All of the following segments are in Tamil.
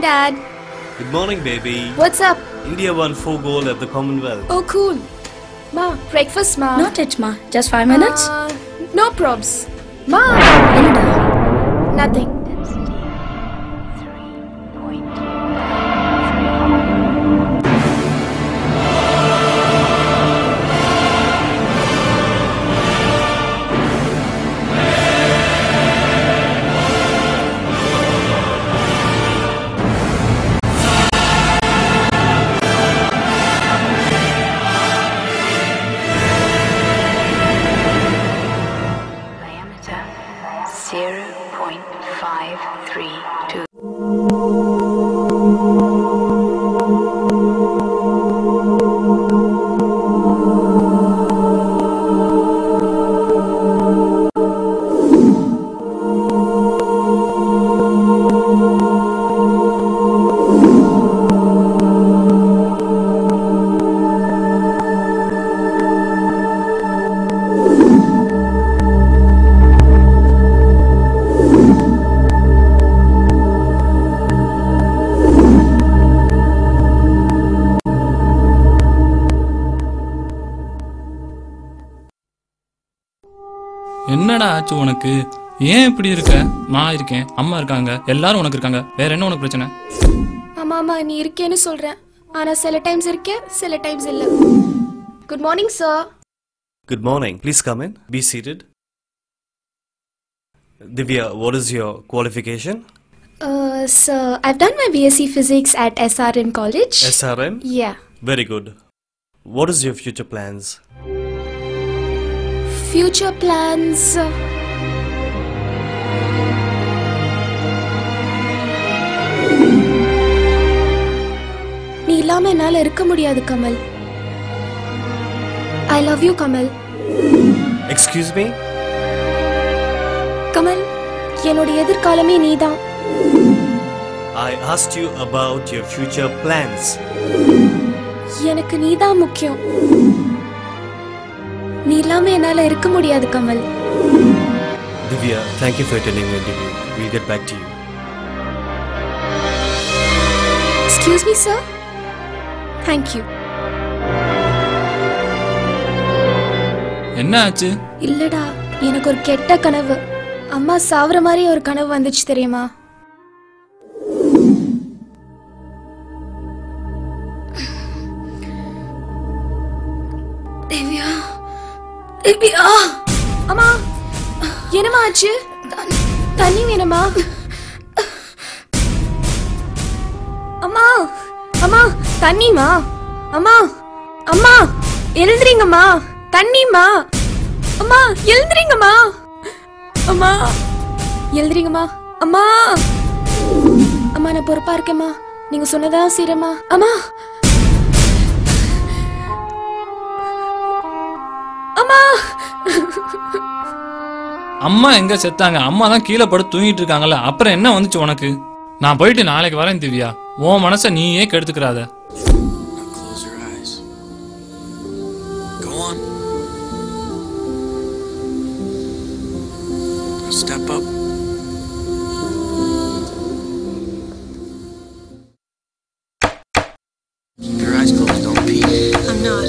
Dad. Good morning, baby. What's up? India won 4 gold at the Commonwealth. Oh, cool. Ma, breakfast, Ma. Not yet, ma. Just 5 minutes. No probs. Ma. Nothing. என்னடா ஆச்சு உனக்கு? ஏன் இப்படி இருக்க? நான் இருக்கேன், அம்மா இருக்காங்க, எல்லாரும் உனக்கு இருக்காங்க. வேற என்ன உனக்கு பிரச்சனை? ஆமாமா, நீ இருக்கேன்னு சொல்றேன். ஆனா சில டைம்ஸ் இருக்கே, சில டைம்ஸ் இல்ல. Good morning, sir. Good morning. Please come in. Be seated. Divya, what is your qualification? Sir, I've done my BSc Physics at SRM College. SRM? Yeah. Very good. What is your future plans? Future plans. நீ இல்லாம என்னால இருக்க முடியாது Kamal. I love you, Kamal. Excuse me? Kamal, என்னோட எதிர்காலமே நீதான். I asked you about your future plans. எனக்கு நீதான் முக்கியம். நீ இல்லாம என்னால இருக்க முடியாது Kamal. Divya, thank you for attending the interview. We'll get back to you. Excuse me, sir. Thank you. என்ன ஆச்சு? இல்லடா, எனக்கு ஒரு கெட்ட கனவு. அம்மா சாவற மாதிரி ஒரு கனவு வந்துச்சு தெரியுமா? தேவியா, தேவியா. அம்மா, என்னம்மா ஆச்சு? தண்ணி வேணுமா? அம்மா, அம்மா, தண்ணிமா? அம்மா, அம்மா, எழுந்திரீங்கம்மா. தண்ணிமா. அம்மா, எழுந்திரீங்கம்மா. அம்மா, எழுந்திரீங்கம்மா. அம்மா, அம்மா, நான் பொறுப்பா இருக்கேம்மா. நீங்க சொன்னதா சீரம்மா. அம்மா, அம்மா. அம்மா எங்க செத்தாங்க? அம்மா தான் கீழே படுத்து தூங்கிட்டு இருக்காங்கல்ல. அப்புறம் என்ன வந்துச்சு உனக்கு? நான் போயிட்டு நாளைக்கு வரேன் திவ்யா. உன் மனசை நீயே கெடுத்துக்கிறாத. Step up. Keep your eyes closed, don't peek. I'm not.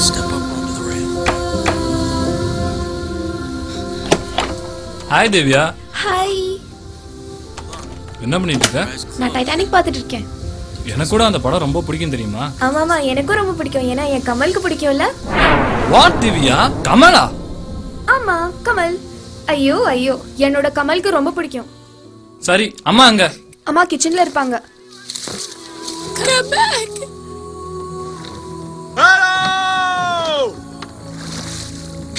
Step up onto the rail. Hi Divya. Hi. என்ன பண்ணிட்டு இருக்க? நான் டைட்டானிக் பார்த்துட்டு இருக்கேன். எனக்கு கூட அந்த படம் ரொம்ப பிடிக்கும் தெரியுமா? ஆமாமா, எனக்கும் ரொம்ப பிடிக்கும். ஏன்னா என் கமலுக்கு பிடிக்கும்ல. வாட் திவ்யா? கமலா? ஆமா, கமல். ஐயோ ஐயோ, என்னோட கமலுக்கு ரொம்ப பிடிக்கும். சரி, அம்மா அங்க? அம்மா கிச்சன்ல இருப்பாங்க. Come back. Hello!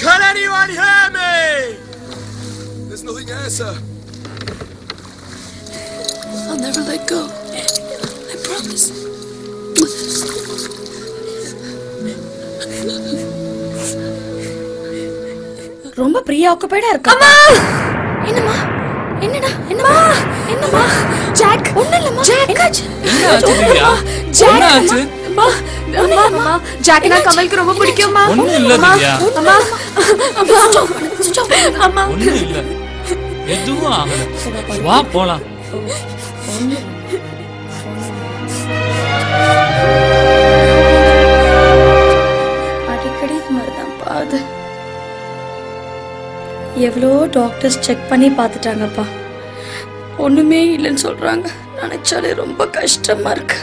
Can anyone hear me? There's nothing here, sir. I'll never let go. I promise. ரொம்ப பிரியா ஆக்குபைடா இருக்க. அம்மா, என்னம்மா? என்னடா? என்னம்மா? என்னம்மா? ஜாக், ஒண்ணு இல்லம்மா. ஜாக், என்னாச்சு? என்னாச்சு திவ்யா? ஜாக், என்னாச்சு? அம்மா, அம்மா, அம்மா, ஜாக் நான் கமலுக்கு ரொம்ப பிடிக்கும்மா. ஒண்ணும் இல்ல திவ்யா. அம்மா, அம்மா, அம்மா. ஒண்ணும் இல்ல. எதுவும் ஆகல. வா போலாம். அடிக்கடி இது மாதிரிதான் பாது. எவ்வளோ டாக்டர்ஸ் செக் பண்ணி பார்த்துட்டாங்கப்பா, ஒண்ணுமே இல்லைன்னு சொல்றாங்க. நினைச்சாலே ரொம்ப கஷ்டமா இருக்கு.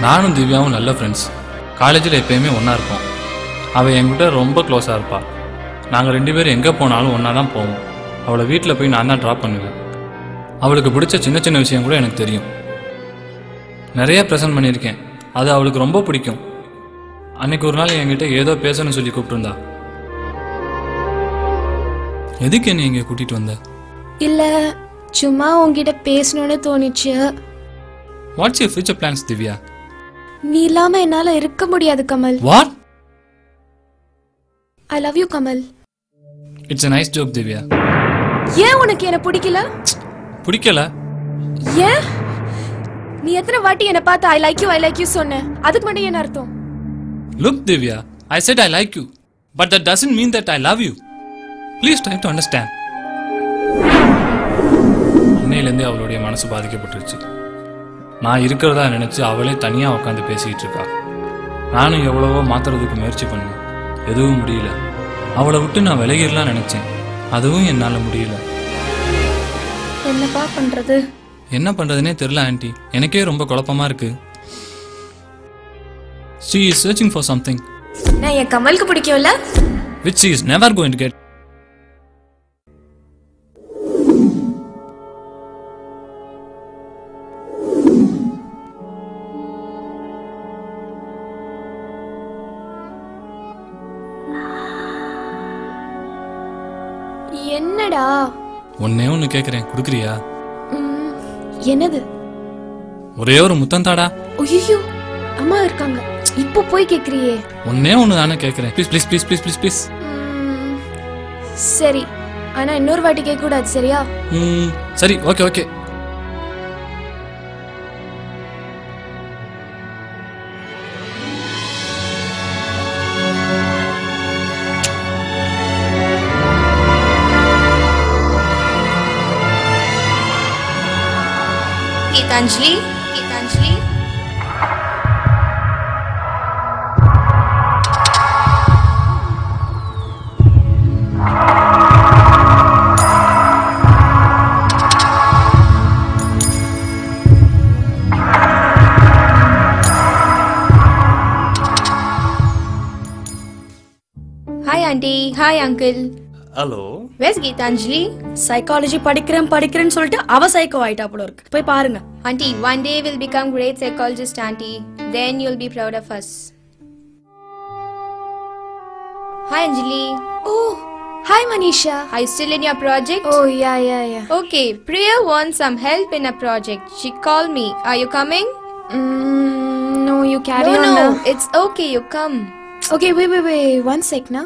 நானும் திவ்யாவும் நல்ல ஃப்ரெண்ட்ஸ். காலேஜில் எப்பயுமே ஒன்றா இருப்போம். அவள் என்கிட்ட ரொம்ப க்ளோஸாக இருப்பாள். நாங்கள் 2 பேரும் எங்கே போனாலும் ஒன்றா தான் போவோம். அவளை வீட்டில் போய் நான் தான் ட்ராப் பண்ணுவேன். அவளுக்கு பிடிச்ச சின்ன சின்ன விஷயம் கூட எனக்கு தெரியும். நிறைய ப்ரெசன்ட் பண்ணியிருக்கேன். அது அவளுக்கு ரொம்ப பிடிக்கும். அன்னைக்கு ஒரு நாள் என்கிட்ட ஏதோ பேசணும்னு சொல்லி கூப்பிட்டுருந்தா. எதுக்கு என்ன இங்கே கூட்டிகிட்டு வந்த? இல்ல சும்மா உங்ககிட்ட பேசணும்னு தோணிச்சு. What's your future plans Divya? நீ இல்லாம என்னால இருக்க முடியாது Kamal. What? I love you Kamal. It's a nice joke Divya. ஏன் உனக்கு என்ன பிடிக்கல? பிடிக்கல? ஏன்? நீ எத்தனை வாட்டி என்ன பார்த்து ஐ லைக் யூ சொன்ன? அதுக்கு மட்டும் என்ன அர்த்தம்? Look Divya, I said I like you, but that doesn't mean that I love you. Please try to understand. அன்னையிலேருந்தே அவளுடைய மனசு பாதிக்கப்பட்டுருச்சு. நான் இருக்கிறதா நினைச்சு அவளே தனியா உட்காந்து பேசிக்கிட்டு இருக்கா. நானும் எவ்வளவோ மாத்துறதுக்கு முயற்சி பண்ணேன், எதுவும் முடியல. அவளை விட்டு நான் விலகிடலாம் நினைச்சேன், அதுவும் என்னால முடியல. என்னப்பா பண்றது? என்ன பண்றதுனே தெரியல ஆன்ட்டி. எனக்கே ரொம்ப குழப்பமா இருக்கு. She is searching for something நான் என் கமலுக்கு பிடிக்கும்ல, which she is never going to get. என்னடா? ஒன்னே ஒன்னு கேக்குறேன், குடுக்குறியா? என்னது? ஒரே ஒரு முத்தம் தாடா. ஐயோ அம்மா இருக்காங்க, இப்போ போய் கேக்குறியே. ஒன்னே ஒன்னு தானே கேக்குறேன். Please please please please please please. சரி, ஆனா இன்னொரு வாட்டி கேட்க கூடாது, சரியா? சரி, okay okay. Geetanjali, Geetanjali. Hi auntie, hi uncle. Hello. Where's Geetanjali? Psychology படிக்கிறேன்னு சொல்லிட்டு அவ சைக்கோ ஆயிட்டா போல இருக்கு. போய் பாருங்க. Auntie, one day we'll become great psychologist, auntie. Then you'll be proud of us. Hi Anjali. Oh, hi Manisha. Are you still in your project? Oh yeah. Okay, Priya wants some help in a project. She called me. Are you coming? No, you carry on. No, it's okay. You come. Okay, wait. 1 sec, na.